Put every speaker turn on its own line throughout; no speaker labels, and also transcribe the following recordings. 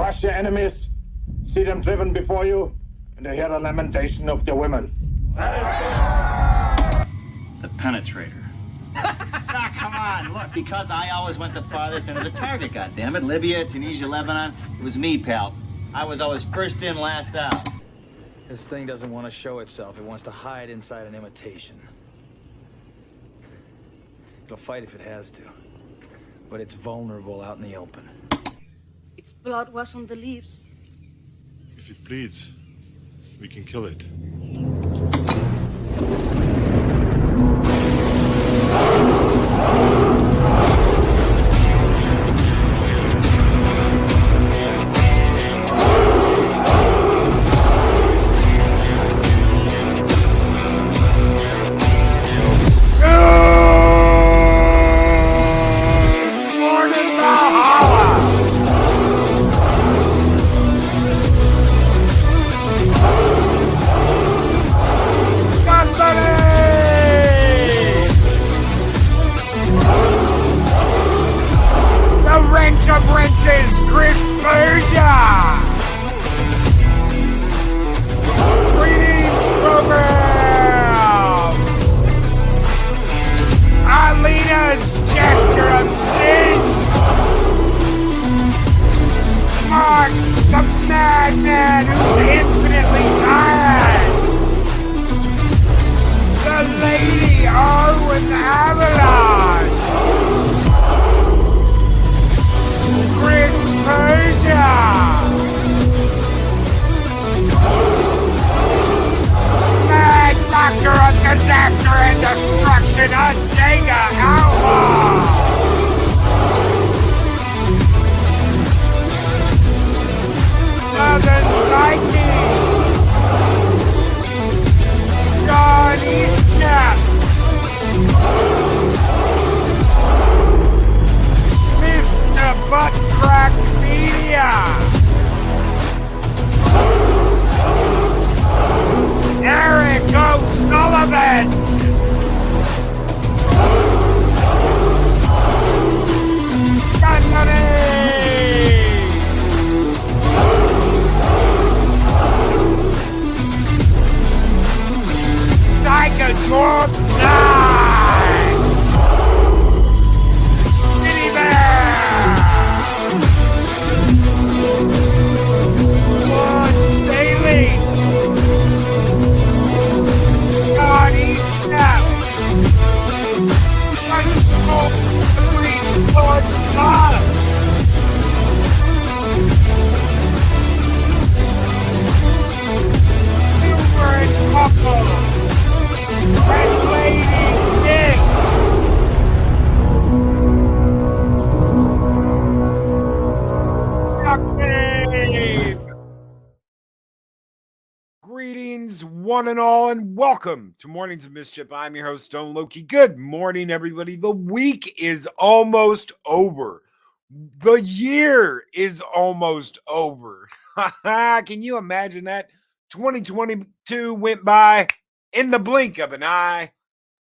crush your enemies, see them driven before you, and to hear the lamentation of their women.
The penetrator. Now, come on, look, because I always went the farthest into the target, goddammit. Libya, Tunisia, Lebanon. It was me, pal. I was always first in, last out.
This thing doesn't want to show itself. It wants to hide inside an imitation. It'll fight if it has to. But it's vulnerable out in the open.
Its blood was on the leaves.
If it bleeds, we can kill it.
Greetings, one and all, and welcome to Mornings of Mischief. I'm your host, Stone Loki. Good morning, everybody. The week is almost over. The year is almost over. Can you imagine that? 2022 went by in the blink of an eye.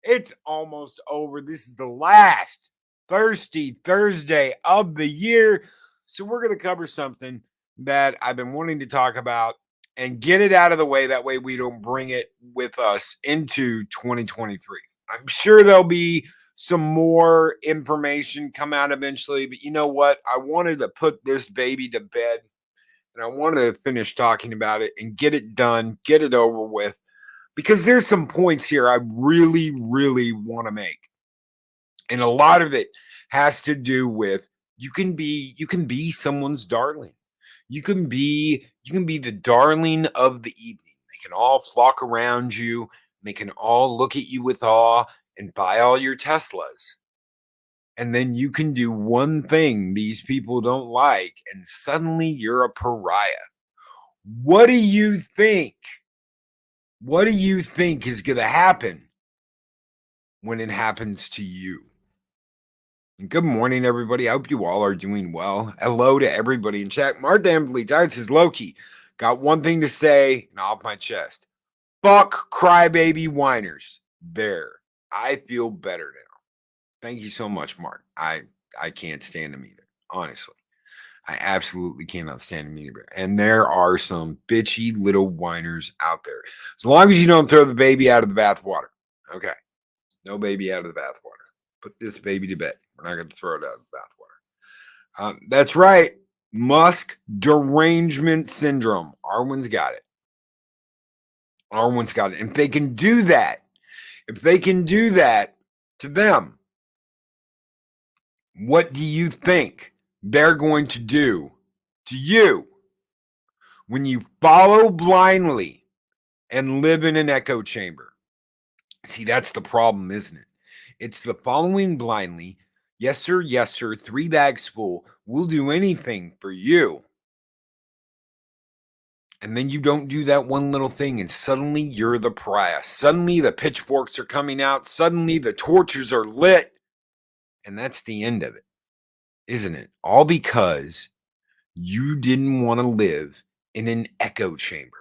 It's almost over. This is the last Thirsty Thursday of the year. So we're going to cover something that I've been wanting to talk about and get it out of the way. That way we don't bring it with us into 2023. I'm sure there'll be some more information come out eventually, but you know what? I wanted to put this baby to bed, and I wanted to finish talking about it and get it done, get it over with, because there's some points here I really, really want to make. And a lot of it has to do with you can be someone's darling. You can be the darling of the evening. They can all flock around you. They can all look at you with awe and buy all your Teslas. And then you can do one thing these people don't like, and suddenly you're a pariah. What do you think? What do you think is going to happen when it happens to you? And good morning, everybody. I hope you all are doing well. Hello to everybody in chat. Mark Damsley Tide says, Loki, got one thing to say and off my chest. Fuck crybaby whiners. There. I feel better now. Thank you so much, Mark. I can't stand him either, honestly. I absolutely cannot stand a media bear. And there are some bitchy little whiners out there. As long as you don't throw the baby out of the bathwater. Okay. No baby out of the bathwater. Put this baby to bed. We're not going to throw it out of the bathwater. That's right. Musk derangement syndrome. Arwen's got it. Arwen's got it. And if they can do that to them, what do you think they're going to do to you when you follow blindly and live in an echo chamber? See, that's the problem, isn't it? It's the following blindly. Yes, sir. Yes, sir. 3 bags full. We'll do anything for you. And then you don't do that one little thing, and suddenly you're the pariah. Suddenly the pitchforks are coming out. Suddenly the torches are lit. And that's the end of it, isn't it? All because you didn't want to live in an echo chamber.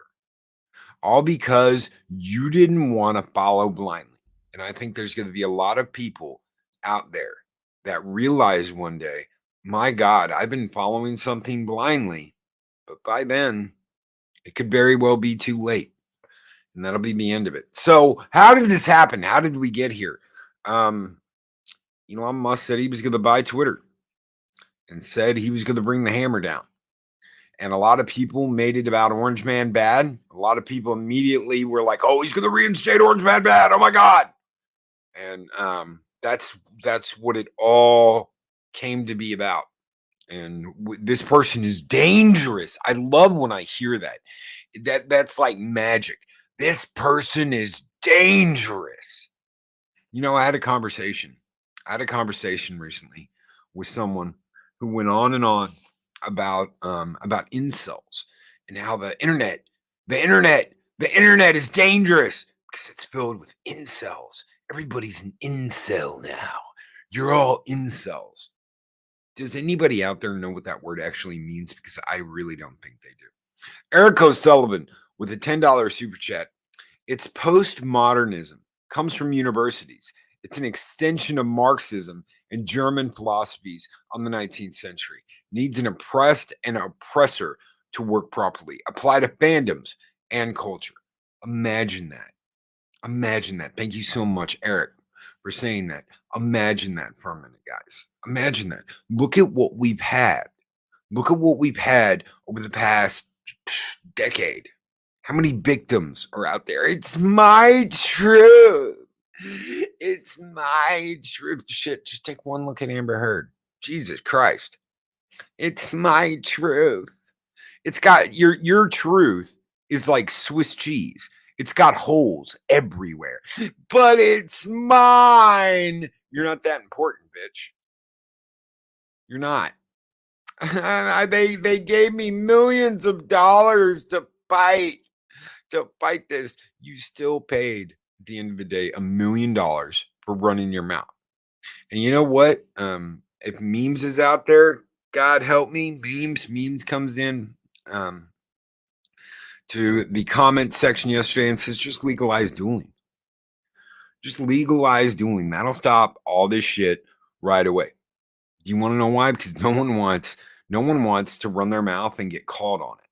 All because you didn't want to follow blindly. And I think there's going to be a lot of people out there that realize one day, my God, I've been following something blindly. But by then, it could very well be too late. And that'll be the end of it. So how did this happen? How did we get here? Elon Musk said he was going to buy Twitter and said he was going to bring the hammer down. And a lot of people made it about Orange Man bad. A lot of people immediately were like, oh, he's going to reinstate Orange Man bad. Oh, my God. And that's what it all came to be about. And this person is dangerous. I love when I hear that. That's like magic. This person is dangerous. I had a conversation. Recently with someone who went on and on about incels and how the internet is dangerous because it's filled with incels. Everybody's an incel now. You're all incels. Does anybody out there know what that word actually means? Because I really don't think they do. Eric O'Sullivan with a $10 super chat. It's postmodernism. Comes from universities. It's an extension of Marxism and German philosophies on the 19th century. Needs an oppressed and oppressor to work properly. Apply to fandoms and culture. Imagine that. Thank you so much, Eric, for saying that. Imagine that for a minute, guys. Imagine that. Look at what we've had. Look at what we've had over the past decade. How many victims are out there? It's my truth. It's my truth. Shit, just take one look at Amber Heard. Jesus Christ. It's my truth. It's got your truth is like Swiss cheese. It's got holes everywhere. But it's mine. You're not that important, bitch. You're not. They gave me millions of dollars to fight this. You still paid at the end of the day $1 million for running your mouth. And you know what? If memes is out there, God help me, memes comes in to the comment section yesterday and says just legalize dueling. Just legalize dueling. That'll stop all this shit right away. Do you want to know why? Because no one wants to run their mouth and get caught on it.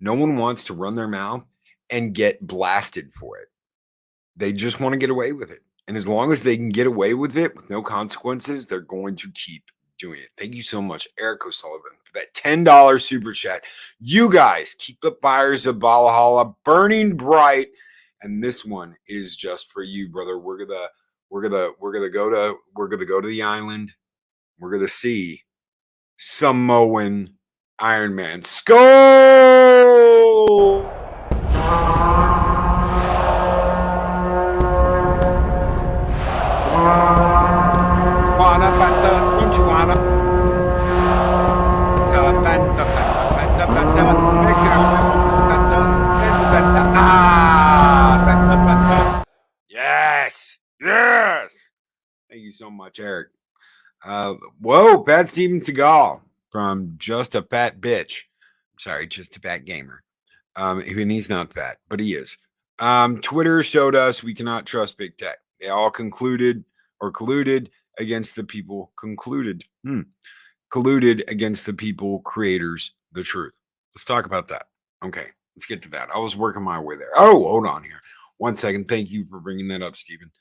No one wants to run their mouth and get blasted for it. They just want to get away with it. And as long as they can get away with it with no consequences, they're going to keep doing it. Thank you so much, Eric O'Sullivan, for that $10 super chat. You guys keep the fires of Valhalla burning bright. And this one is just for you, brother. We're gonna go to the island. We're gonna see Samoan Iron Man. Skull! Yes. Thank you so much, Eric. Whoa, Pat Steven Seagal from Just a Fat Bitch. Sorry, Just a Fat Gamer. And he's not fat, but he is. Twitter showed us we cannot trust big tech. They all colluded against the people. colluded against the people, creators, the truth. Let's talk about that. Okay, let's get to that. I was working my way there. Oh, hold on here. 1 second. Thank you for bringing that up, Stephen.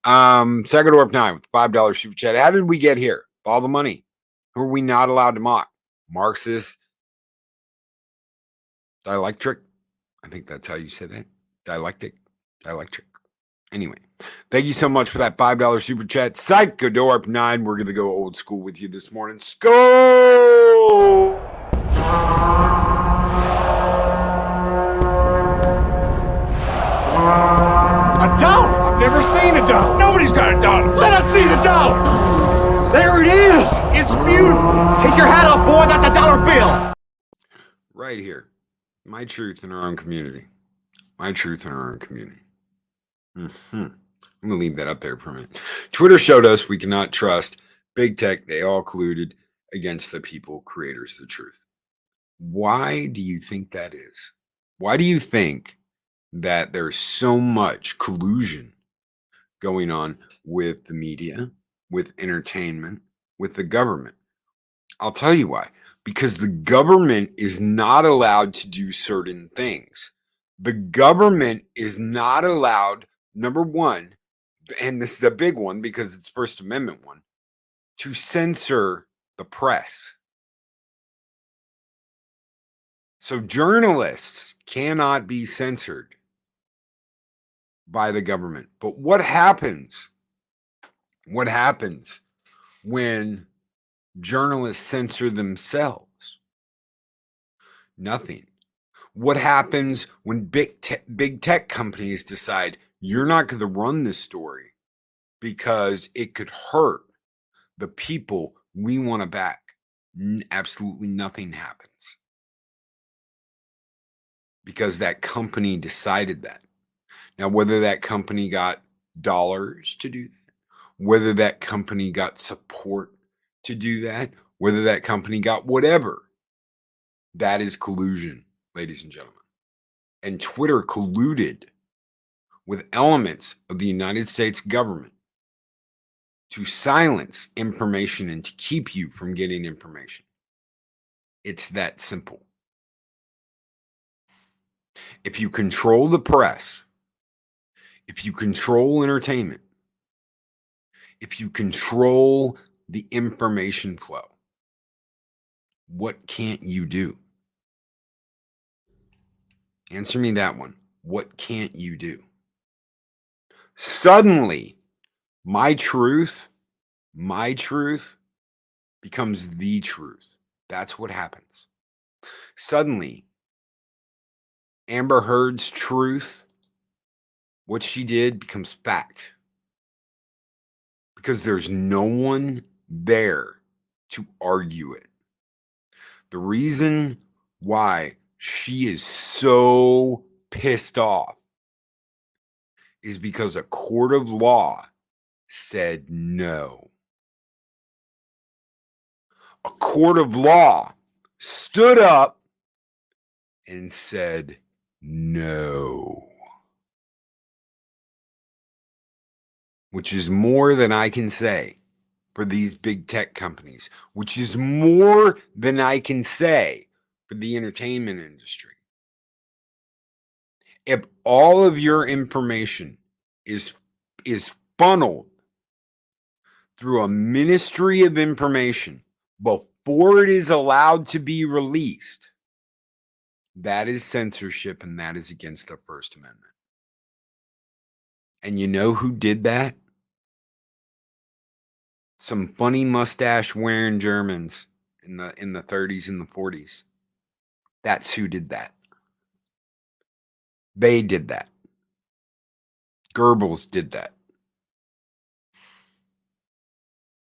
Sagadorp 9 with $5 super chat. How did we get here? All the money. Who are we not allowed to mock? Marxist, dialectric. I think that's how you say that. Dialectic, dialectric. Anyway, thank you so much for that $5 super chat. Psychodorp 9. We're going to go old school with you this morning. Skull!
A dollar? I've never seen a dollar. Nobody's got a dollar. Let us see the dollar. There it is. It's beautiful. Take your hat off, boy. That's a dollar bill.
Right here. My truth in our own community. My truth in our own community. I'm going to leave that up there for a minute. Twitter showed us we cannot trust big tech. They all colluded against the people, creators, the truth. Why do you think that is? Why do you think that there's so much collusion going on with the media, with entertainment, with the government? I'll tell you why. Because the government is not allowed to do certain things. The government is not allowed, number one, and this is a big one because it's First Amendment one, to censor the press. So journalists cannot be censored by the government. But what happens? What happens when journalists censor themselves? Nothing. What happens when big tech companies decide you're not going to run this story because it could hurt the people we want to back? Absolutely nothing happens. Because that company decided that. Now, whether that company got dollars to do that, whether that company got support to do that, whether that company got whatever, that is collusion, ladies and gentlemen. And Twitter colluded with elements of the United States government to silence information and to keep you from getting information. It's that simple. If you control the press, if you control entertainment, if you control the information flow, what can't you do? Answer me that one. What can't you do? Suddenly, my truth becomes the truth. That's what happens. Suddenly, Amber Heard's truth, what she did, becomes fact. Because there's no one there to argue it. The reason why she is so pissed off is because a court of law said no. A court of law stood up and said no. Which is more than I can say for these big tech companies, which is more than I can say for the entertainment industry. If all of your information is funneled through a ministry of information before it is allowed to be released, that is censorship and that is against the First Amendment. And you know who did that? Some funny mustache wearing Germans in the 30s and the 40s. That's who did that. They did that. Goebbels did that.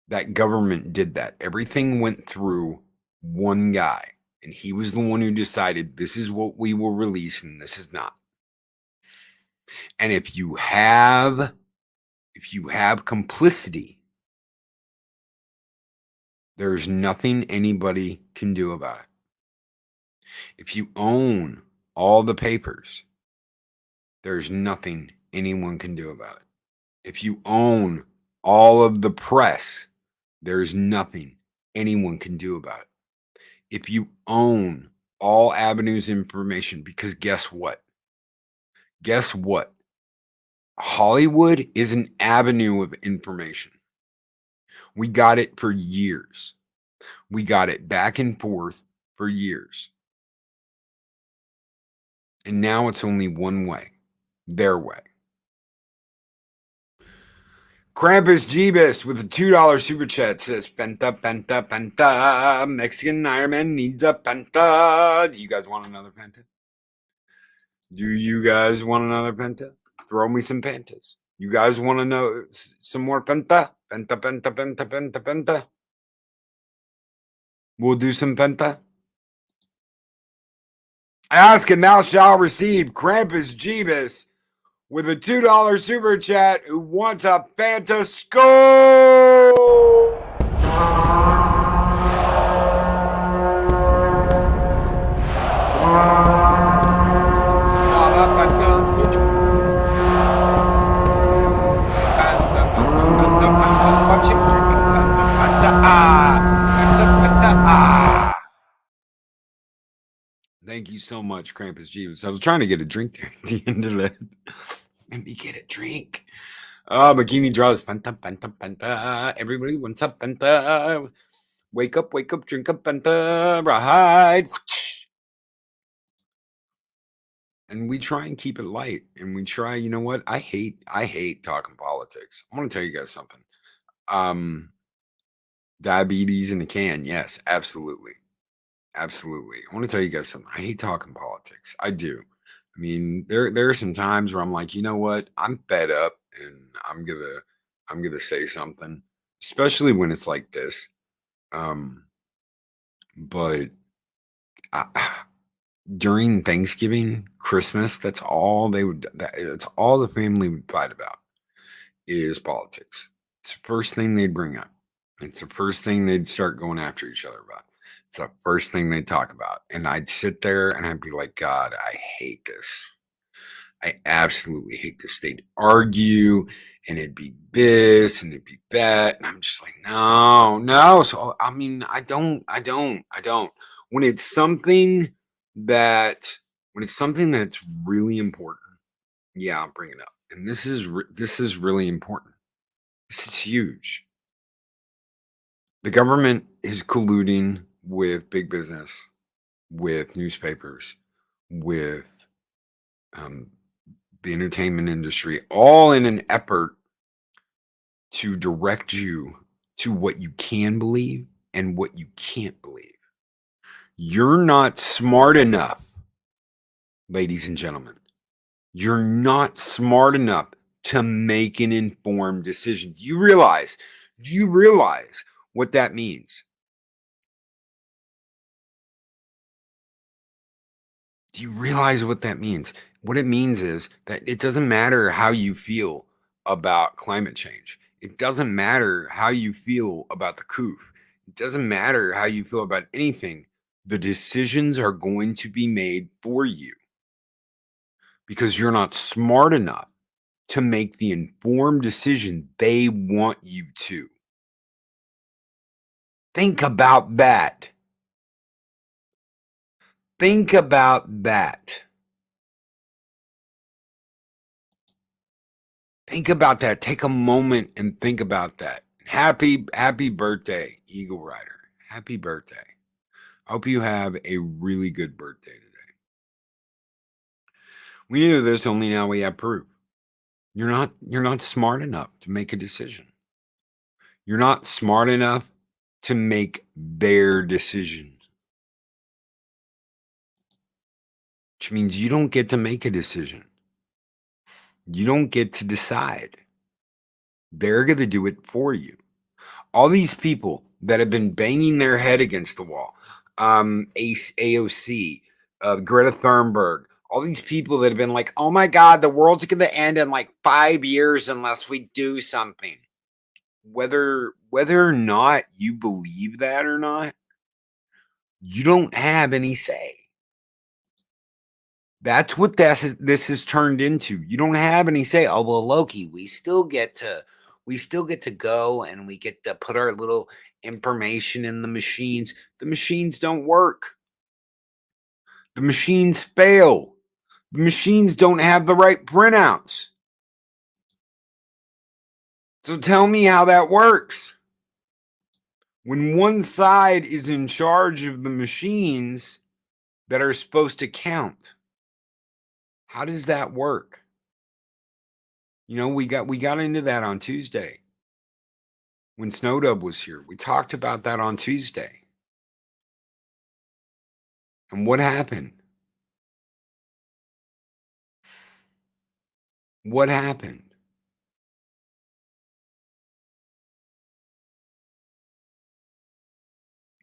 That government did that. Everything went through one guy, and he was the one who decided this is what we will release and this is not. And if you have complicity, there's nothing anybody can do about it. If you own all the papers, there's nothing anyone can do about it. If you own all of the press, there's nothing anyone can do about it. If you own all avenues of information, because guess what? Guess what? Hollywood is an avenue of information. We got it for years. We got it back and forth for years. And now it's only one way, their way. Krampus Jeebus with a $2 super chat says, Penta, Penta, Penta. Mexican Iron Man needs a Penta. Do you guys want another Penta? Do you guys want another Penta? Throw me some Pentas. You guys want to know some more Penta? Penta, Penta, Penta, Penta, Penta. We'll do some Penta. Ask and thou shalt receive. Krampus Jeebus with a $2 super chat who wants a Fanta score. Thank you so much, Krampus Jeeves. I was trying to get a drink there at the end of that. Let me get a drink. Bikini draws. Fanta, Fanta, Fanta. Everybody wants a Fanta. Wake up, drink a Fanta. Ride. And we try and keep it light. And we try, you know what? I hate talking politics. I want to tell you guys something. Diabetes in a can. Yes, absolutely. Absolutely. I want to tell you guys something. I hate talking politics. I do. I mean, there are some times where I'm like, you know what? I'm fed up and I'm gonna say something, especially when it's like this. But during Thanksgiving, Christmas, that's all that's all the family would fight about is politics. It's the first thing they'd bring up. It's the first thing they'd start going after each other about. It's the first thing they'd talk about. And I'd sit there and I'd be like, God, I hate this. I absolutely hate this. They'd argue and it'd be this and it'd be that. And I'm just like, no. So, I mean, I don't. When it's something that's really important, yeah, I'll bring it up. And this is really important. This is huge. The government is colluding with big business, with newspapers, with the entertainment industry, all in an effort to direct you to what you can believe and what you can't believe. You're not smart enough, ladies and gentlemen. You're not smart enough to make an informed decision. Do you realize what that means? Do you realize what that means? What it means is that it doesn't matter how you feel about climate change. It doesn't matter how you feel about the coup. It doesn't matter how you feel about anything. The decisions are going to be made for you because you're not smart enough to make the informed decision they want you to. Think about that. Think about that. Think about that. Take a moment and think about that. Happy birthday, Eagle Rider. Happy birthday. I hope you have a really good birthday today. We knew this, only now we have proof. You're not smart enough to make a decision. You're not smart enough to make their decision. Which means you don't get to make a decision. You don't get to decide. They're going to do it for you. All these people that have been banging their head against the wall, AOC, Greta Thunberg, all these people that have been like, oh my God, the world's going to end in like 5 years unless we do something. Whether or not you believe that or not, you don't have any say. That's what this has turned into. You don't have any say. Oh, well, Loki, we still get to go and we get to put our little information in the machines don't work. The machines fail. The machines don't have the right printouts. So tell me how that works. When one side is in charge of the machines that are supposed to count, how does that work? You know, we got into that on Tuesday when Snowdub was here. We talked about that on Tuesday. And what happened? What happened?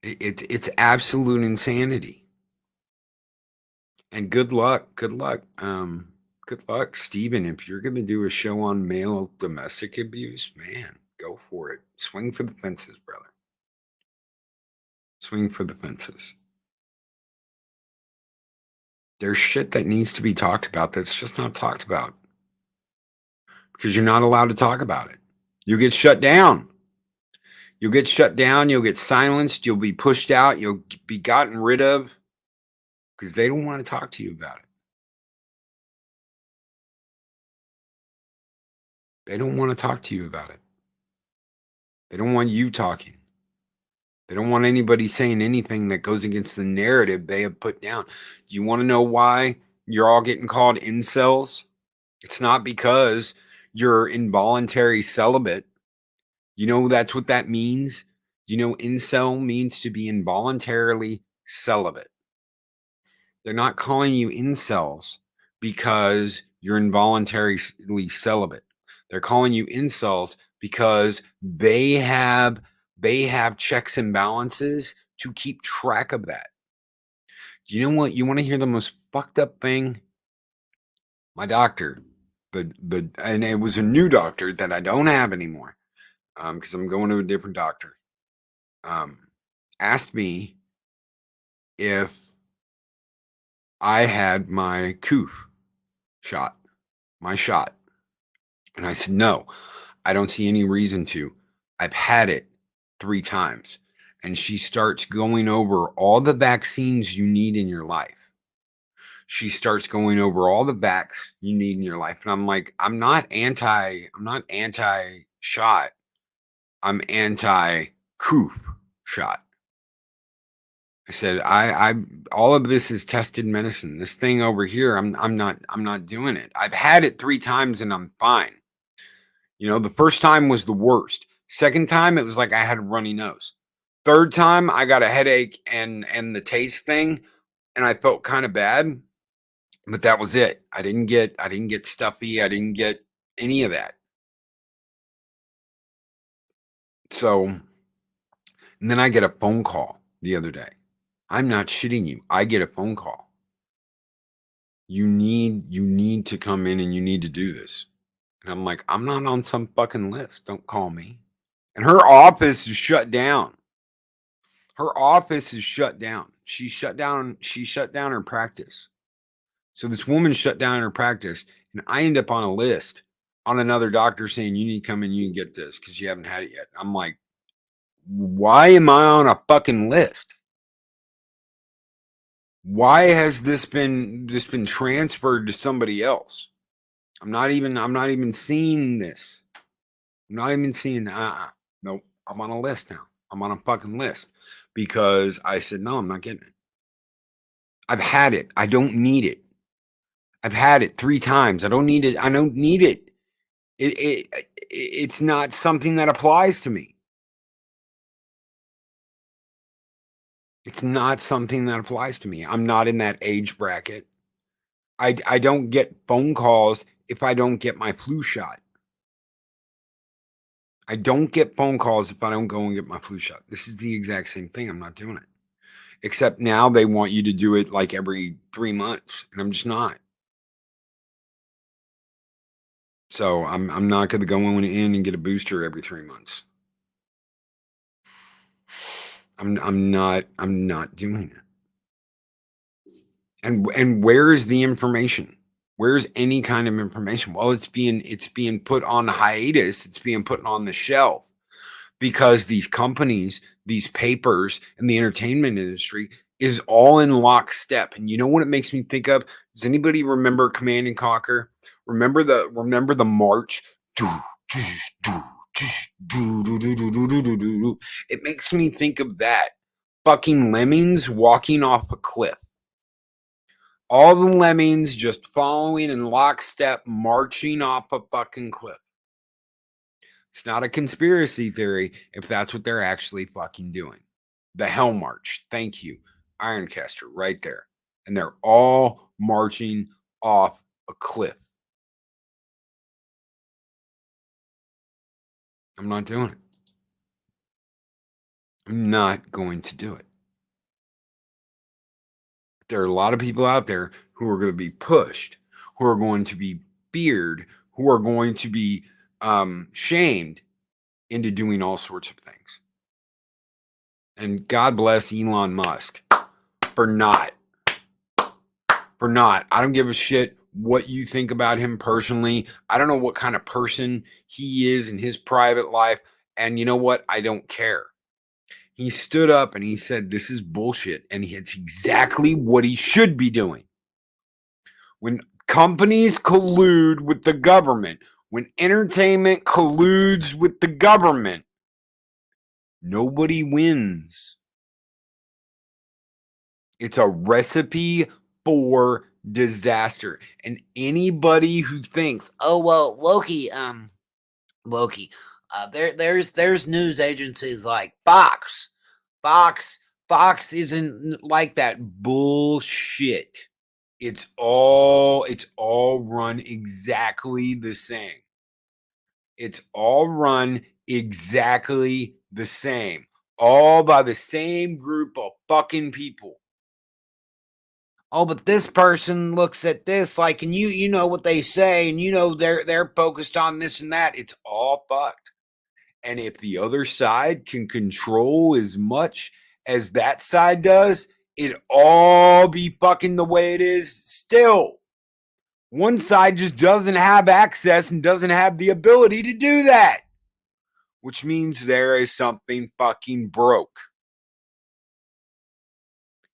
It's absolute insanity. And good luck, Stephen. If you're going to do a show on male domestic abuse, man, go for it. Swing for the fences, brother. Swing for the fences. There's shit that needs to be talked about that's just not talked about because you're not allowed to talk about it. You get shut down. You'll get shut down. You'll get silenced. You'll be pushed out. You'll be gotten rid of because they don't want to talk to you about it. They don't want to talk to you about it. They don't want you talking. They don't want anybody saying anything that goes against the narrative they have put down. Do you want to know why you're all getting called incels? It's not because you're involuntary celibate. You know that's what that means? You know incel means to be involuntarily celibate. They're not calling you incels because you're involuntarily celibate. They're calling you incels because they have checks and balances to keep track of that. Do you know what? You want to hear the most fucked up thing? My doctor, and it was a new doctor that I don't have anymore, because I'm going to a different doctor. Asked me if I had my coof shot, my shot. And I said, no, I don't see any reason to. I've had it 3 times. And she starts going over all the vaccines you need in your life. She starts going over all the vax you need in your life. And I'm like, I'm not anti-shot. I'm anti-coof shot. I said, I all of this is tested medicine. This thing over here, I'm not doing it. I've had it 3 times and I'm fine. You know, the first time was the worst. Second time, it was like I had a runny nose. Third time, I got a headache and the taste thing, and I felt kind of bad, but that was it. I didn't get stuffy. I didn't get any of that. So, and then I get a phone call the other day. I'm not shitting you. I get a phone call. You need to come in and you need to do this. And I'm like, I'm not on some fucking list. Don't call me. And her office is shut down. Her office is shut down. She shut down her practice. So this woman shut down her practice, and I end up on a list on another doctor saying, you need to come in, you can get this because you haven't had it yet. I'm like, why am I on a fucking list? Why has this been transferred to somebody else? I'm not even seeing this. I'm not even seeing nope. I'm on a list now. I'm on a fucking list because I said, no, I'm not getting it. I've had it. I don't need it. I've had it 3 times. I don't need it. I don't need it. It's not something that applies to me. It's not something that applies to me. I'm not in that age bracket. I don't get phone calls if I don't get my flu shot. I don't get phone calls if I don't go and get my flu shot. This is the exact same thing. I'm not doing it. Except now they want you to do it like every 3 months, and I'm just not. So I'm not going to go in and get a booster every 3 months. I'm not doing it. And where is the information? Where's any kind of information? Well, it's being put on hiatus. It's being put on the shelf because these companies, these papers, and the entertainment industry is all in lockstep. And you know what it makes me think of? Does anybody remember Command and Conquer? Remember the march? It makes me think of that. Fucking lemmings walking off a cliff. All the lemmings just following in lockstep, marching off a fucking cliff. It's not a conspiracy theory if that's what they're actually fucking doing. The Hell March. Thank you. Ironcaster right there. And they're all marching off a cliff. I'm not doing it. I'm not going to do it. There are a lot of people out there who are going to be pushed, who are going to be feared, who are going to be shamed into doing all sorts of things. And God bless Elon Musk for not. I don't give a shit what you think about him personally. I don't know what kind of person he is in his private life. And you know what? I don't care. He stood up and he said, this is bullshit. And it's exactly what he should be doing. When companies collude with the government, when entertainment colludes with the government, nobody wins. It's a recipe for disaster. And anybody who thinks,
Oh well, Loki. There's news agencies like Fox. Fox isn't like that
bullshit. It's all run exactly the same. It's all run exactly the same. All by the same group of fucking people.
Oh, but this person looks at this like, and you know what they say, and you know they're focused on this and that.
It's all fucked. And if the other side can control as much as that side does, it all be fucking the way it is still. One side just doesn't have access and doesn't have the ability to do that, which means there is something fucking broke.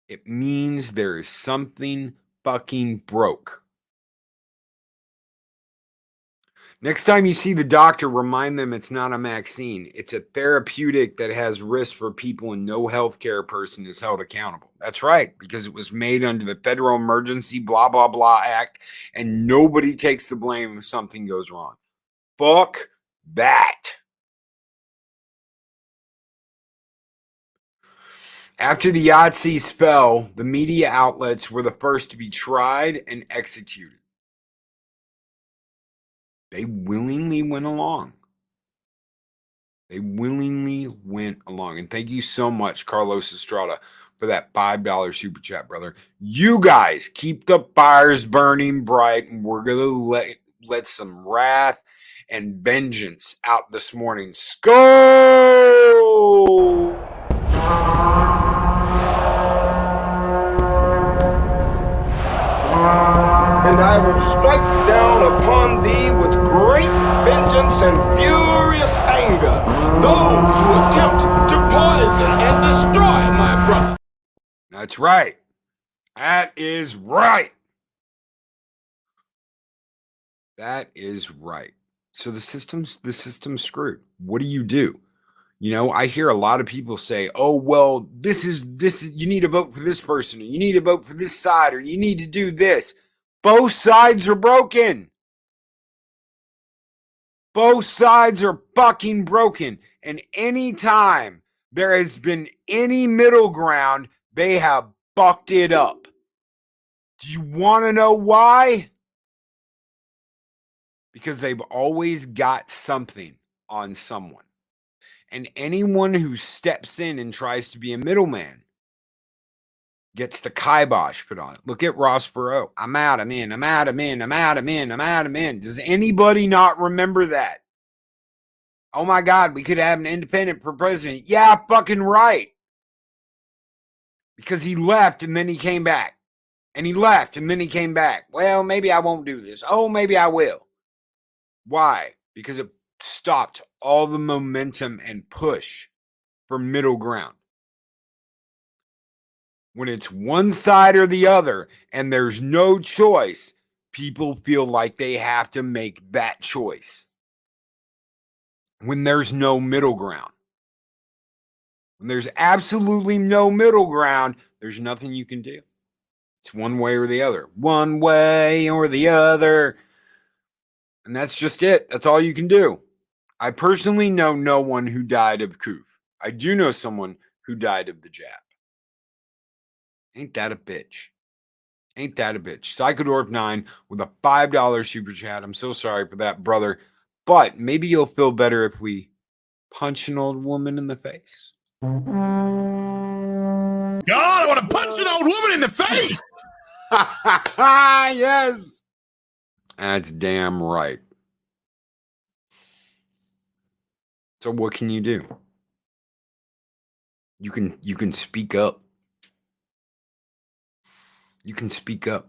It means there is something fucking broke. Next time you see the doctor, remind them it's not a vaccine. It's a therapeutic that has risks for people, and no healthcare person is held accountable. That's right, because it was made under the Federal Emergency blah, blah, blah Act, and nobody takes the blame if something goes wrong. Fuck that. After the Yahtzees fell, the media outlets were the first to be tried and executed. They willingly went along. And thank you so much, Carlos Estrada, for that $5 super chat, brother. You guys keep the fires burning bright, and we're going to let some wrath and vengeance out this morning. Skull!
And I will strike down upon thee with great vengeance and furious anger those who attempt to poison and destroy my brother.
That's right. That is right. That is right. So the system's screwed. What do? You know, I hear a lot of people say, oh, well, this is, you need to vote for this person, or you need to vote for this side, or you need to do this. Both sides are broken. Both sides are fucking broken. And anytime there has been any middle ground, they have fucked it up. Do you want to know why? Because they've always got something on someone. And anyone who steps in and tries to be a middleman gets the kibosh put on it. Look at Ross Perot. I'm out, I'm in. Does anybody not remember that? Oh my God, we could have an independent for president. Yeah, fucking right. Because he left and then he came back. And he left and then he came back. Well, maybe I won't do this. Oh, maybe I will. Why? Because it stopped all the momentum and push for middle ground. When it's one side or the other and there's no choice, people feel like they have to make that choice. When there's no middle ground. When there's absolutely no middle ground, there's nothing you can do. It's one way or the other. One way or the other. And that's just it. That's all you can do. I personally know no one who died of coof. I do know someone who died of the jab. Ain't that a bitch? Ain't that a bitch? Psychodorf9 with a $5 super chat. I'm so sorry for that, brother. But maybe you'll feel better if we punch an old woman in the face.
God, I want to punch an old woman in the face.
Yes. That's damn right. So what can you do? You can speak up. You can speak up.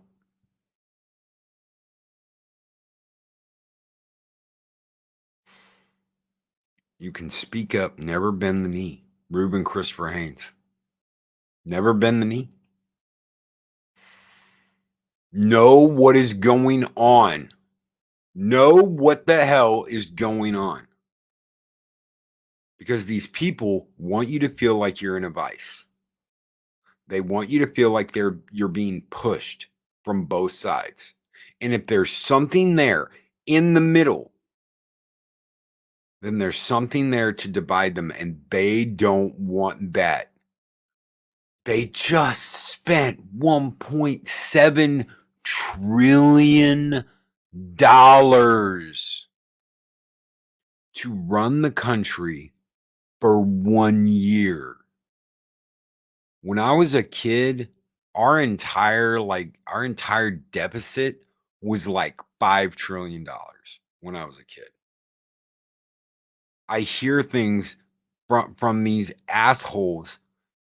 You can speak up. Never bend the knee. Reuben Christopher Haynes. Never bend the knee. Know what is going on. Know what the hell is going on. Because these people want you to feel like you're in a vice. They want you to feel like you're being pushed from both sides. And if there's something there in the middle, then there's something there to divide them, and they don't want that. They just spent $1.7 trillion to run the country for 1 year. When I was a kid, our entire deficit was like $5 trillion when I was a kid. I hear things from these assholes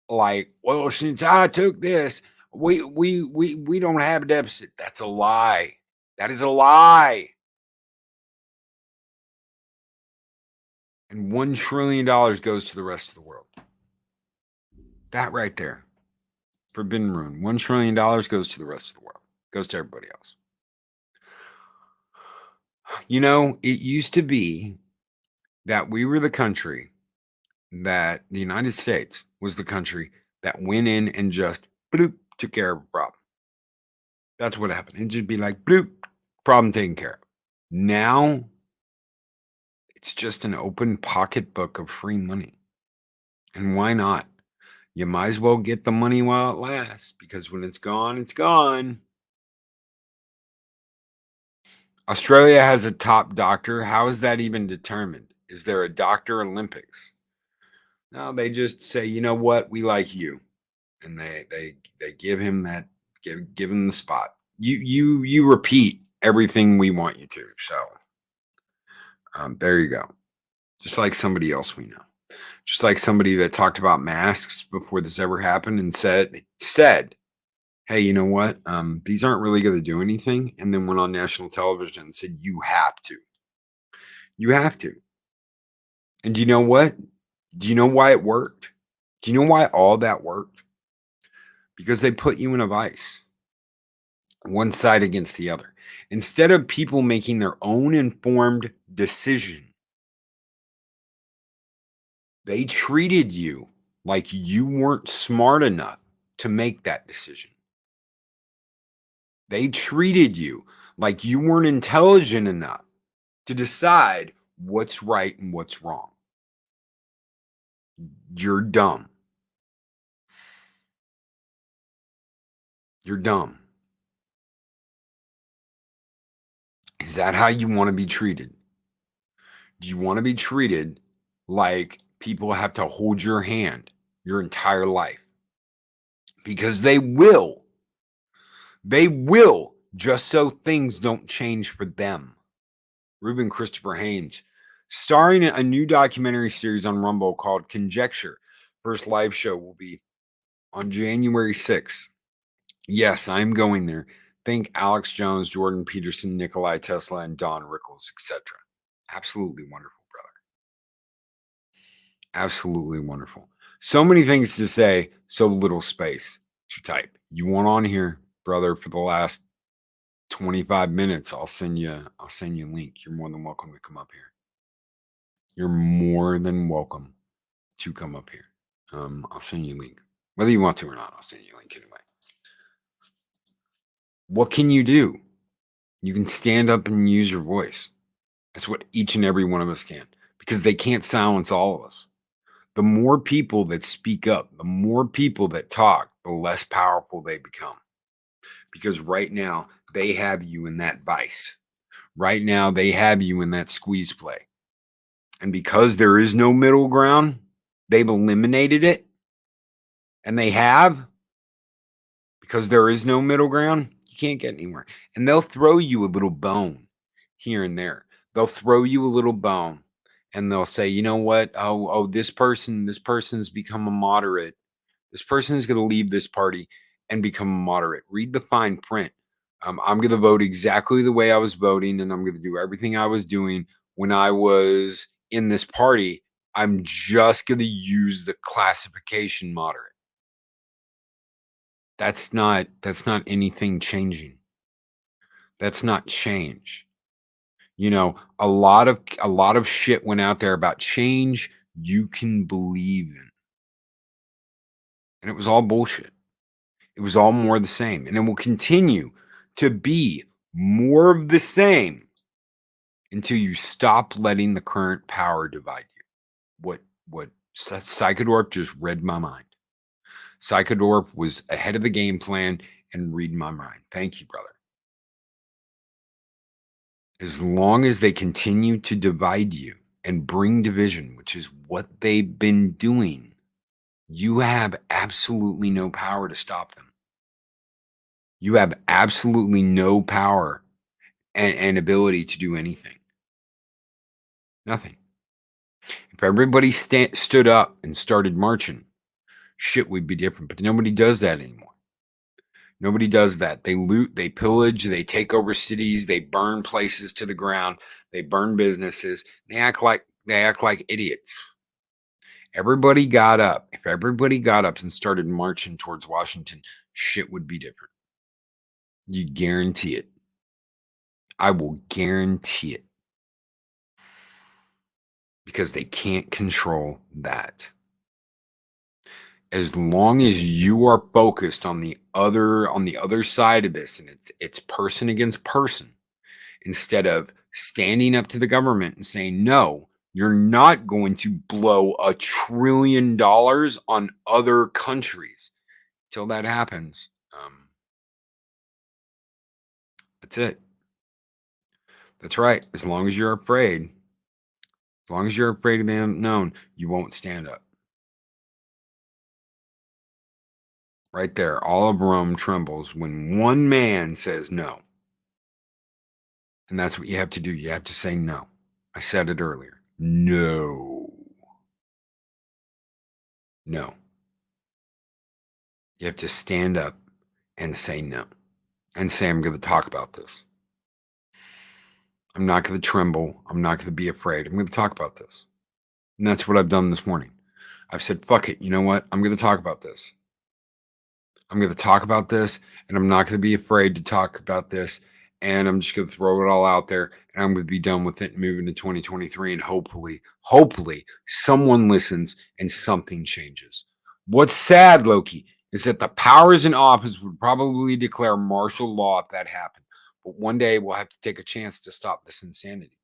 like, well, since I took this, we don't have a deficit. That's a lie. That is a lie. And $1 trillion goes to the rest of the world. That right there. Forbidden Rune. $1 trillion goes to the rest of the world. Goes to everybody else. You know, it used to be that we were the country that the United States was the country that went in and just bloop, took care of a problem. That's what happened. It'd just be like bloop, problem taken care of. Now it's just an open pocketbook of free money. And why not? You might as well get the money while it lasts, because when it's gone, it's gone. Australia has a top doctor. How is that even determined? Is there a Doctor Olympics? No, they just say, you know what, we like you, and they give him that, give him the spot. You repeat everything we want you to. So there you go. Just like somebody else we know, just like somebody that talked about masks before this ever happened and said, hey, you know what? These aren't really going to do anything, and then went on national television and said, you have to. You have to. And do you know what? Do you know why it worked? Do you know why all that worked? Because they put you in a vice, one side against the other. Instead of people making their own informed decision, they treated you like you weren't smart enough to make that decision. They treated you like you weren't intelligent enough to decide what's right and what's wrong. You're dumb. You're dumb. Is that how you want to be treated? Do you want to be treated like people have to hold your hand your entire life? Because they will. They will, just so things don't change for them. Reuben Christopher Haynes, starring in a new documentary series on Rumble called Conjecture. First live show will be on January 6th. Yes, I'm going there. Think Alex Jones, Jordan Peterson, Nikolai Tesla, and Don Rickles, etc. Absolutely wonderful, brother. Absolutely wonderful. So many things to say, so little space to type. You want on here, brother, for the last 25 minutes, I'll send you a link. You're more than welcome to come up here. You're more than welcome to come up here. I'll send you a link. Whether you want to or not, I'll send you a link anyway. What can you do? You can stand up and use your voice. That's what each and every one of us can, because they can't silence all of us. The more people that speak up, the more people that talk, the less powerful they become. Because right now, they have you in that vice. Right now, they have you in that squeeze play. And because there is no middle ground, they've eliminated it. And they have, because there is no middle ground, you can't get anywhere. And they'll throw you a little bone here and there. They'll throw you a little bone and they'll say, you know what? Oh, this person's become a moderate. This person is going to leave this party and become a moderate. Read the fine print. I'm going to vote exactly the way I was voting, and I'm going to do everything I was doing when I was in this party. I'm just going to use the classification moderate. That's not anything changing. That's not change. You know, a lot of shit went out there about change you can believe in. And it was all bullshit. It was all more of the same. And it will continue to be more of the same until you stop letting the current power divide you. What Psychodorp just read my mind. Psychodorp was ahead of the game plan and read my mind. Thank you, brother. As long as they continue to divide you and bring division, which is what they've been doing, you have absolutely no power to stop them. You have absolutely no power and ability to do anything. Nothing. If everybody stood up and started marching, shit would be different. But nobody does that anymore. Nobody does that. They loot, they pillage, they take over cities, they burn places to the ground, they burn businesses. They act like idiots. Everybody got up. If everybody got up and started marching towards Washington, shit would be different. You guarantee it. I will guarantee it. Because they can't control that. As long as you are focused on the other side of this, and it's person against person, instead of standing up to the government and saying, no, you're not going to blow $1 trillion on other countries. Till that happens, that's it. That's right. As long as you're afraid of the unknown, you won't stand up. Right there, all of Rome trembles when one man says no. And that's what you have to do. You have to say no. I said it earlier. No. No. You have to stand up and say no. And say, I'm going to talk about this. I'm not going to tremble. I'm not going to be afraid. I'm going to talk about this. And that's what I've done this morning. I've said, fuck it. You know what? I'm going to talk about this. I'm going to talk about this, and I'm not going to be afraid to talk about this. And I'm just going to throw it all out there, and I'm going to be done with it and move into 2023. And hopefully someone listens and something changes. What's sad, Loki, is that the powers in office would probably declare martial law if that happened. But one day we'll have to take a chance to stop this insanity.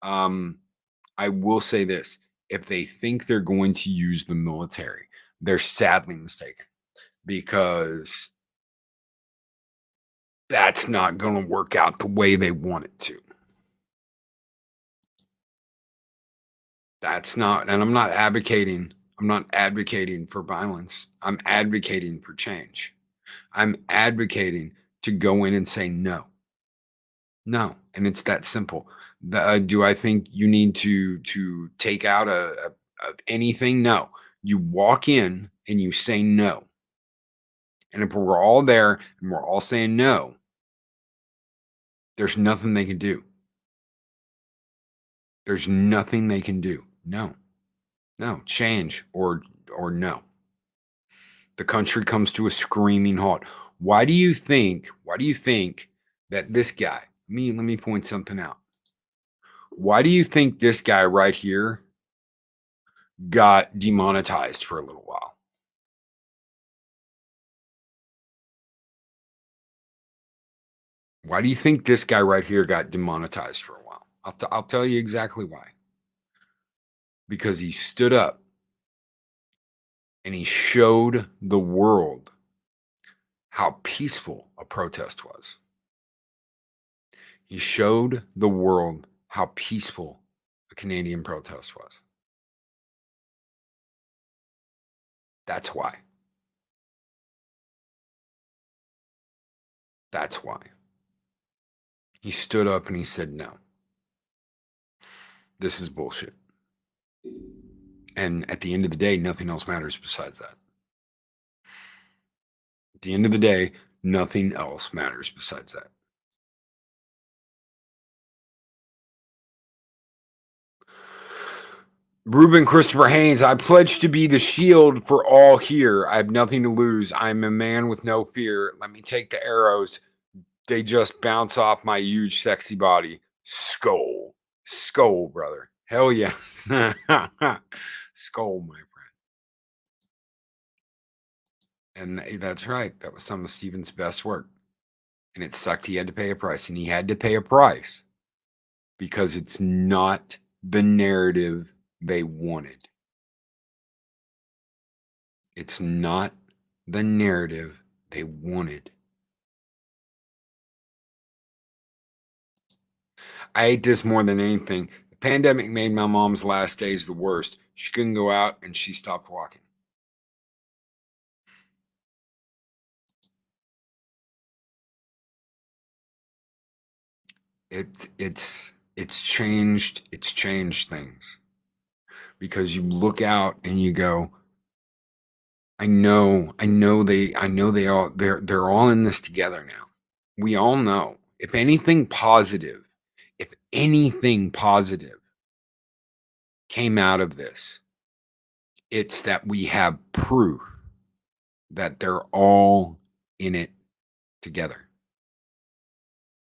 I will say this. If they think they're going to use the military, they're sadly mistaken. Because that's not going to work out the way they want it to. That's not, and I'm not advocating for violence. I'm advocating for change. I'm advocating to go in and say no. No, and it's that simple. Do I think you need to take out anything? No. You walk in and you say no. And if we're all there and we're all saying no, there's nothing they can do. There's nothing they can do. No. Change or no. The country comes to a screaming halt. Why do you think that this guy, let me point something out. Why do you think this guy right here got demonetized for a little while? Why do you think this guy right here got demonetized for a while? I'll tell you exactly why. Because he stood up and he showed the world how peaceful a protest was. He showed the world how peaceful a Canadian protest was. That's why. That's why. He stood up and he said, no, this is bullshit. And at the end of the day, nothing else matters besides that. At the end of the day, nothing else matters besides that. Ruben Christopher Haynes, I pledge to be the shield for all here. I have nothing to lose. I'm a man with no fear. Let me take the arrows. They just bounce off my huge, sexy body. Skull, brother. Hell yes. Skull, my friend. And that's right. That was some of Stephen's best work. And it sucked. He had to pay a price. And he had to pay a price because it's not the narrative they wanted. It's not the narrative they wanted. I hate this more than anything. The pandemic made my mom's last days the worst. She couldn't go out and she stopped walking. It's changed things. Because you look out and you go, I know they're all in this together now. We all know. If anything positive came out of this, it's that we have proof that they're all in it together.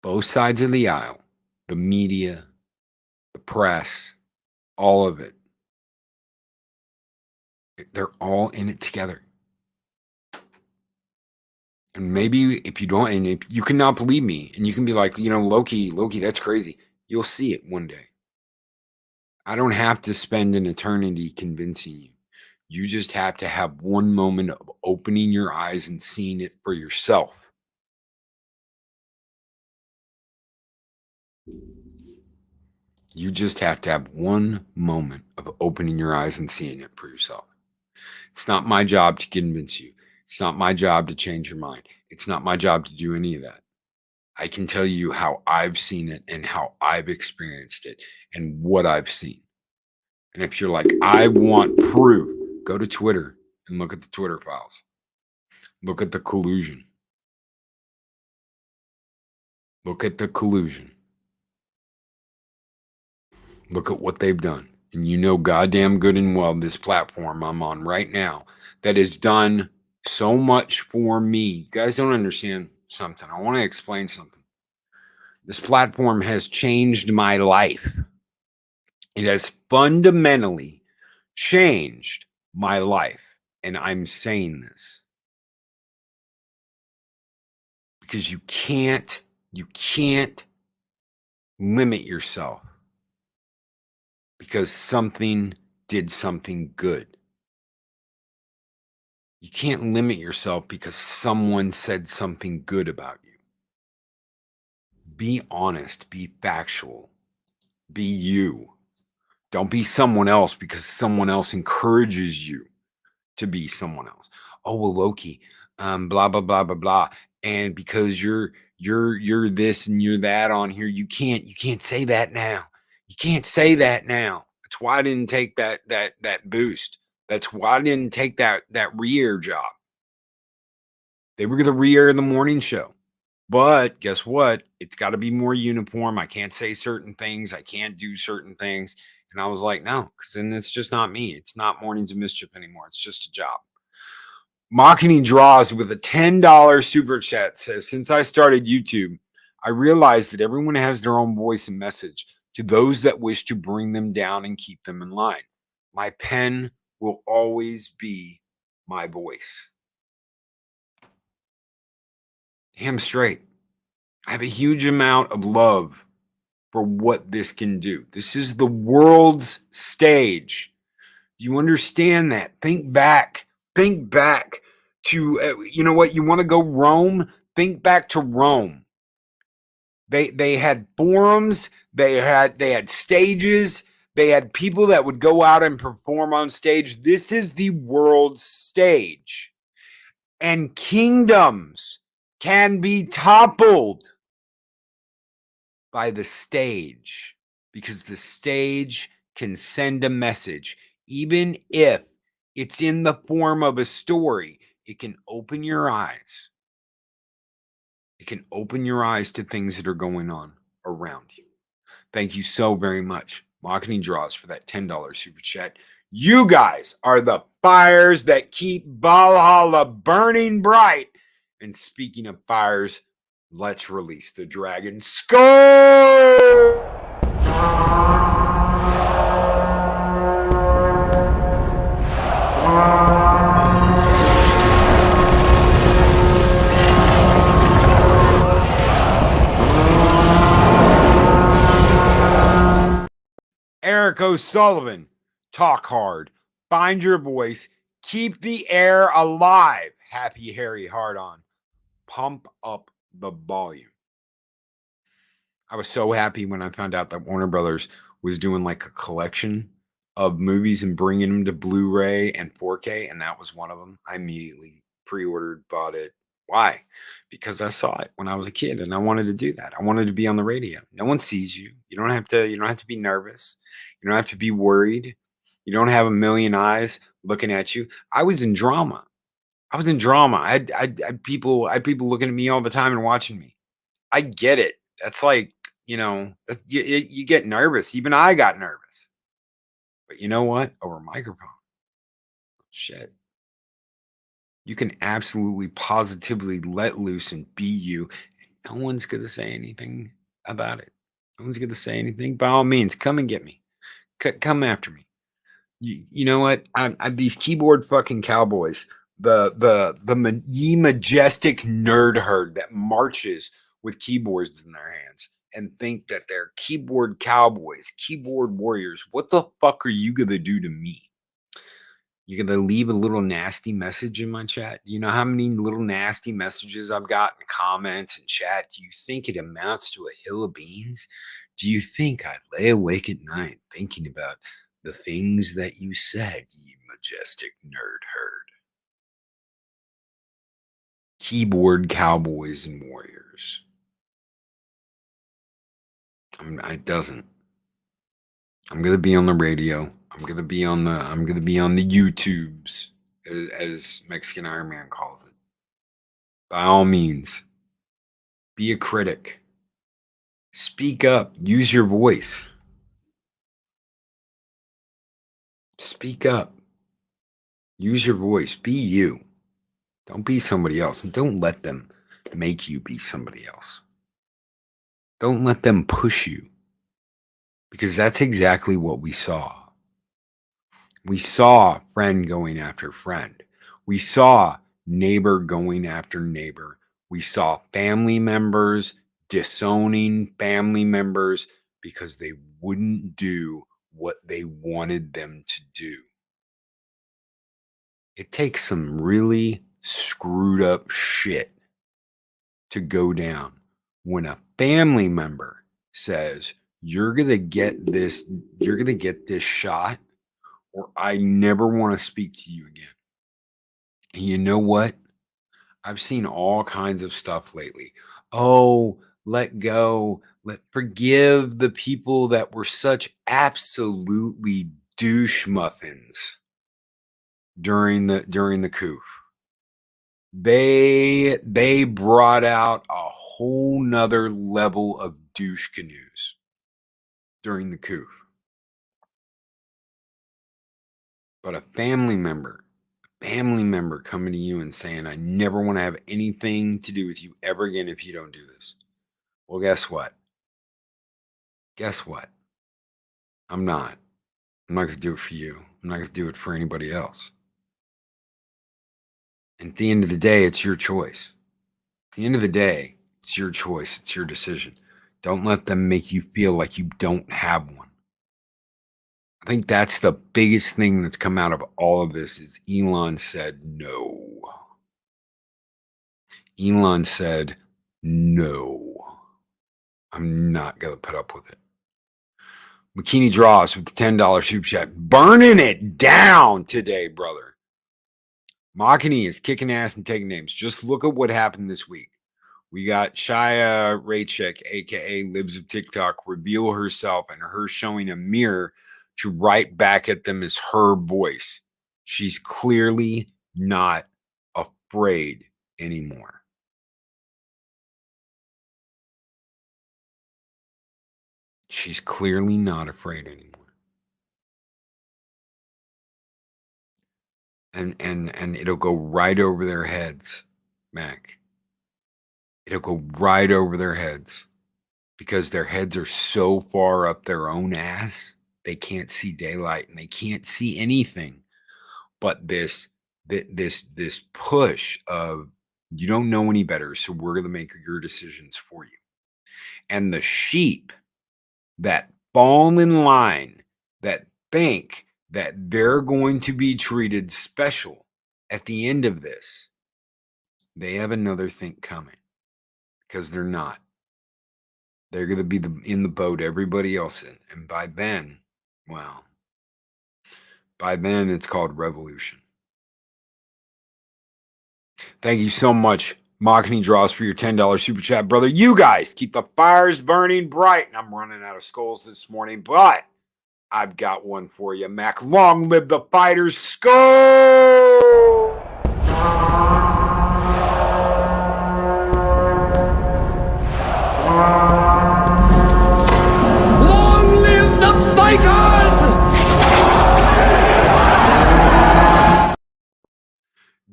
Both sides of the aisle, the media, the press, all of it. They're all in it together. And maybe if you don't, and if you cannot believe me, and you can be like, Loki, that's crazy. You'll see it one day. I don't have to spend an eternity convincing you. You just have to have one moment of opening your eyes and seeing it for yourself. You just have to have one moment of opening your eyes and seeing it for yourself. It's not my job to convince you. It's not my job to change your mind. It's not my job to do any of that. I can tell you how I've seen it and how I've experienced it and what I've seen. And if you're like, I want proof, go to Twitter and look at the Twitter files. Look at the collusion. Look at the collusion. Look at what they've done. And you know goddamn good and well this platform I'm on right now that has done so much for me. You guys don't understand something. I want to explain something. This platform has changed my life. It has fundamentally changed my life. And I'm saying this because you can't limit yourself because something did something good. You can't limit yourself because someone said something good about you. Be honest, be factual, be you. Don't be someone else because someone else encourages you to be someone else. Oh, well, Loki, blah, blah, blah, blah, blah. And because you're this and you're that on here, you can't say that now. You can't say that now. That's why I didn't take that boost. That's why I didn't take that re-air job. They were going to re-air the morning show. But guess what? It's got to be more uniform. I can't say certain things. I can't do certain things. And I was like, no, because then it's just not me. It's not Mornings of Mischief anymore. It's just a job. Mocking Draws with a $10 super chat says, since I started YouTube, I realized that everyone has their own voice and message to those that wish to bring them down and keep them in line. My pen will always be my voice. Damn straight. I have a huge amount of love for what this can do. This is the world's stage. Do you understand that? Think back. Think back to, you know what? You want to go Rome? Think back to Rome. They had forums. They had stages. They had people that would go out and perform on stage. This is the world's stage. And kingdoms can be toppled by the stage, because the stage can send a message. Even if it's in the form of a story, it can open your eyes. It can open your eyes to things that are going on around you. Thank you so very much, Marketing Draws, for that $10 super chat. You guys are the fires that keep Valhalla burning bright. And speaking of fires, let's release the dragon. Score! Eric O'Sullivan, talk hard, find your voice, keep the air alive. Happy Harry Hard on. Pump up the volume. I was so happy when I found out that Warner Brothers was doing like a collection of movies and bringing them to Blu-ray and 4K, and that was one of them. I immediately pre-ordered, bought it. Why? Because I saw it when I was a kid, and I wanted to do that. I wanted to be on the radio. No one sees you. You don't have to be nervous. You don't have to be worried. You don't have a million eyes looking at you. I was in drama. I had people looking at me all the time and watching me. I get it. That's like, you get nervous. Even I got nervous. But you know what? Over a microphone, shit. You can absolutely positively let loose and be you. No one's going to say anything about it. No one's going to say anything. By all means, come and get me. Come after me. You know what? I'm these keyboard fucking cowboys. Ye majestic nerd herd that marches with keyboards in their hands and think that they're keyboard cowboys, keyboard warriors. What the fuck are you gonna do to me? You're gonna leave a little nasty message in my chat? You know how many little nasty messages I've got in comments and chat? Do you think it amounts to a hill of beans? Do you think I'd lay awake at night thinking about the things that you said, you majestic nerd herd? Keyboard cowboys and warriors. It doesn't. I'm gonna be on the radio. I'm gonna be on the YouTubes, as Mexican Iron Man calls it. By all means, be a critic. Speak up. Use your voice. Speak up. Use your voice. Be you. Don't be somebody else. And don't let them make you be somebody else. Don't let them push you. Because that's exactly what we saw. We saw friend going after friend. We saw neighbor going after neighbor. We saw family members disowning family members because they wouldn't do what they wanted them to do. It takes some really screwed up shit to go down when a family member says, you're going to get this shot, or I never want to speak to you again. And you know what? I've seen all kinds of stuff lately. Oh, let go. Forgive the people that were such absolutely douche muffins during the coup. They brought out a whole nother level of douche canoes during the coup. But a family member coming to you and saying, I never want to have anything to do with you ever again if you don't do this. Well, guess what? Guess what? I'm not going to do it for you. I'm not going to do it for anybody else. And at the end of the day, it's your choice. At the end of the day, it's your choice. It's your decision. Don't let them make you feel like you don't have one. I think that's the biggest thing that's come out of all of this is Elon said no. Elon said, no, I'm not going to put up with it. McKinney Draws with the $10 super chat. Burning it down today, brother. Makini is kicking ass and taking names. Just look at what happened this week. We got Shia Raychek, a.k.a. Libs of TikTok, reveal herself and her showing a mirror to write back at them as her voice. She's clearly not afraid anymore. She's clearly not afraid anymore. And it'll go right over their heads, Mac. It'll go right over their heads because their heads are so far up their own ass, they can't see daylight and they can't see anything but this push of you don't know any better, so we're going to make your decisions for you. And the sheep that fall in line, that think that they're going to be treated special at the end of this, they have another think coming because they're not. They're going to be in the boat everybody else in. And by then, well, by then it's called revolution. Thank you so much, Makini Draws, for your $10 super chat, brother. You guys keep the fires burning bright. And I'm running out of skulls this morning, but I've got one for you, Mac. Long live the fighters. Skull!
Long live the fighters!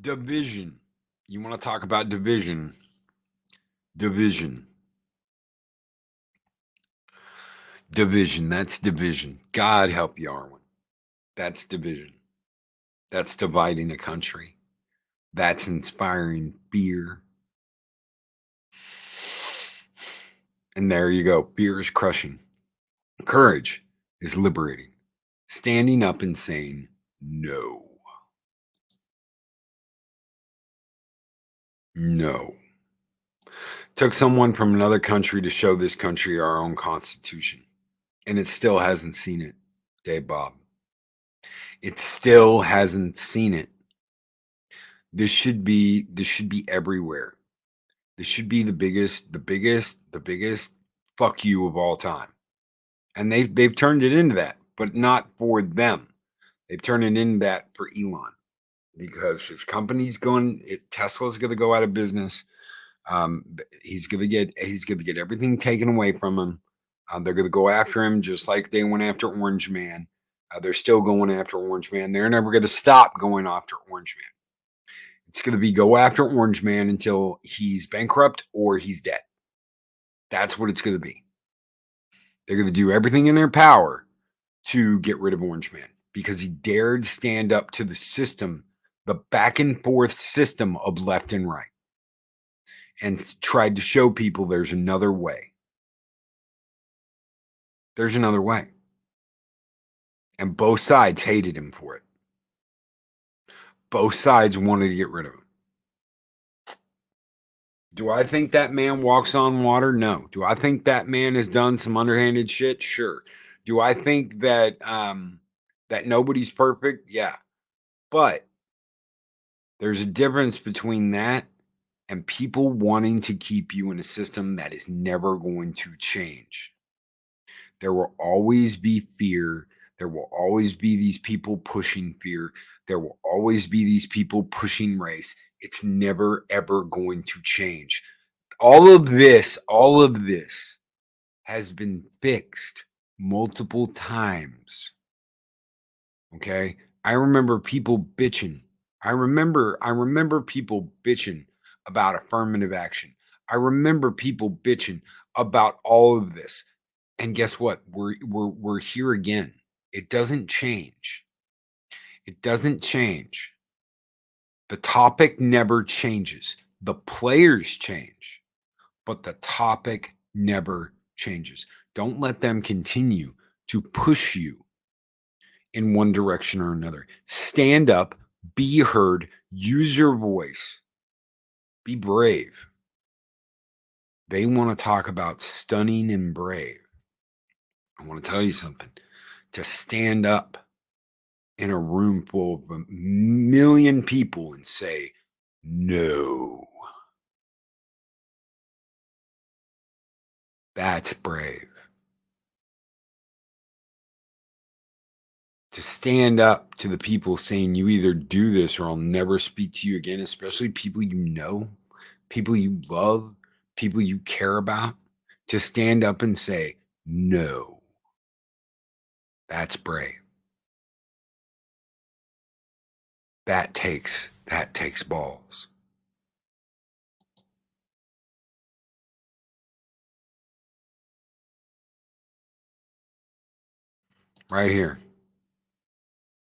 Division. You want to talk about division? Division. Division. That's division. God help you, Arwen. That's division. That's dividing a country. That's inspiring fear. And there you go. Fear is crushing. Courage is liberating. Standing up and saying no. No. Took someone from another country to show this country our own constitution. And it still hasn't seen it, Dave Bob. It still hasn't seen it. This should be everywhere. This should be the biggest fuck you of all time. And they've turned it into that, but not for them. They've turned it into that for Elon. Because his company's Tesla's going to go out of business. He's going to get everything taken away from him. They're going to go after him just like they went after Orange Man. They're still going after Orange Man. They're never going to stop going after Orange Man. It's going to be go after Orange Man until he's bankrupt or he's dead. That's what it's going to be. They're going to do everything in their power to get rid of Orange Man because he dared stand up to the system, the back and forth system of left and right, and tried to show people there's another way. There's another way. And both sides hated him for it. Both sides wanted to get rid of him. Do I think that man walks on water? No. Do I think that man has done some underhanded shit? Sure. Do I think that that nobody's perfect? Yeah. But there's a difference between that and people wanting to keep you in a system that is never going to change. There will always be fear. There will always be these people pushing fear. There will always be these people pushing race. It's never, ever going to change. All of this has been fixed multiple times. Okay? I remember people bitching. I remember people bitching about affirmative action. I remember people bitching about all of this. And guess what? We're here again. It doesn't change. It doesn't change. The topic never changes. The players change, but the topic never changes. Don't let them continue to push you in one direction or another. Stand up, be heard, use your voice, be brave. They want to talk about stunning and brave. I want to tell you something. To stand up in a room full of 1,000,000 people and say, no. That's brave. To stand up to the people saying you either do this or I'll never speak to you again, especially people you know, people you love, people you care about, to stand up and say, no. That's brave. That takes balls. Right here.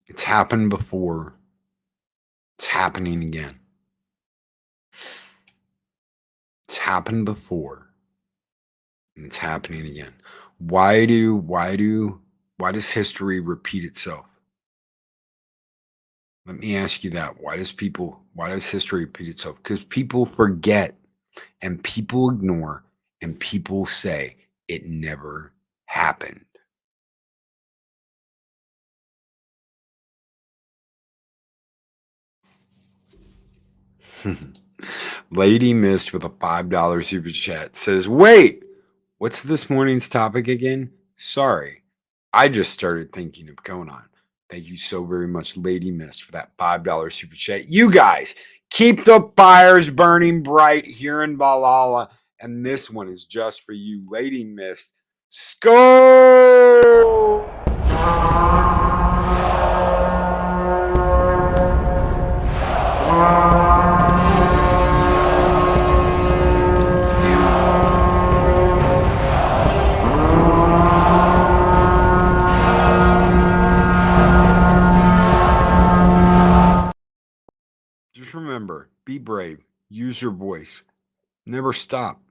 It's happened before. It's happening again. It's happened before. And it's happening again. Why does history repeat itself? Let me ask you that. Why does history repeat itself? Because people forget and people ignore and people say it never happened. Lady Mist with a $5 super chat says, wait, what's this morning's topic again? Sorry, I just started thinking of Conan. Thank you so very much, Lady Mist, for that $5 super chat. You guys, keep the fires burning bright here in Valhalla. And this one is just for you, Lady Mist. Skull! Just remember, be brave, use your voice, never stop.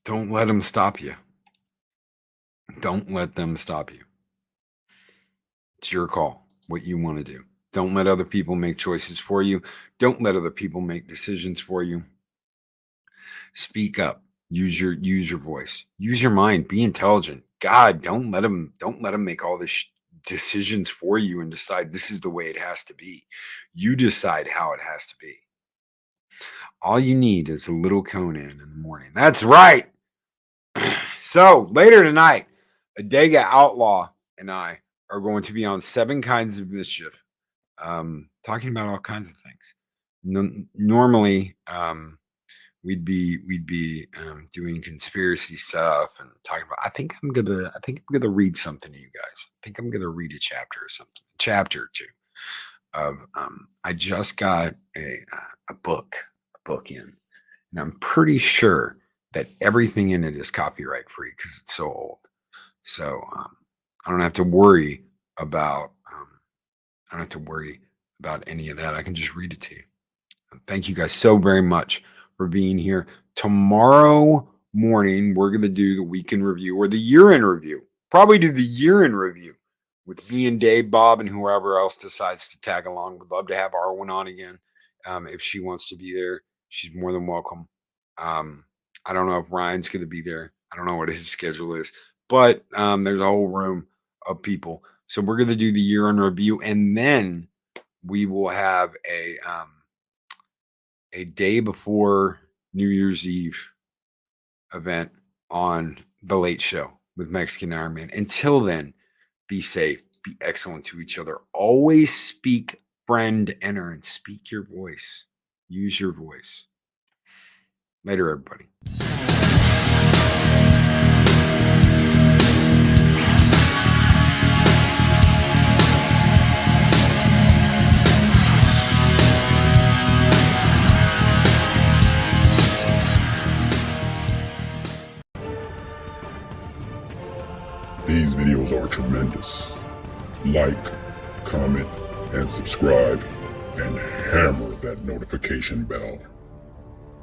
Don't let them stop you. Don't let them stop you. It's your call, what you want to do. Don't let other people make choices for you. Don't let other people make decisions for you. Speak up. Use your voice. Use your mind. Be intelligent. God, don't let them make all the decisions for you and decide this is the way it has to be. You decide how it has to be. All you need is a little Conan in the morning. That's right. So later tonight, Adega Outlaw and I are going to be on 7 Kinds of Mischief, talking about all kinds of things. Normally, we'd be doing conspiracy stuff and talking about. I think I'm gonna read something to you guys. I think I'm gonna read a chapter or something, a chapter or two of. I just got a book in, and I'm pretty sure that everything in it is copyright free because it's so old. So I don't have to worry about any of that. I can just read it to you. Thank you guys so very much for being here. Tomorrow morning, we're going to do the weekend review or the year in review. Probably do the year in review with me and Dave, Bob, and whoever else decides to tag along. Would love to have Arwen on again. If she wants to be there, she's more than welcome. I don't know if Ryan's going to be there. I don't know what his schedule is, but there's a whole room of people. So we're going to do the year in review, and then we will have a day before New Year's Eve event on The Late Show with Mexican Iron Man. Until then, be safe, be excellent to each other. Always speak, friend, enter, and speak your voice. Use your voice. Later, everybody.
These videos are tremendous. Like, comment, and subscribe, and hammer that notification bell.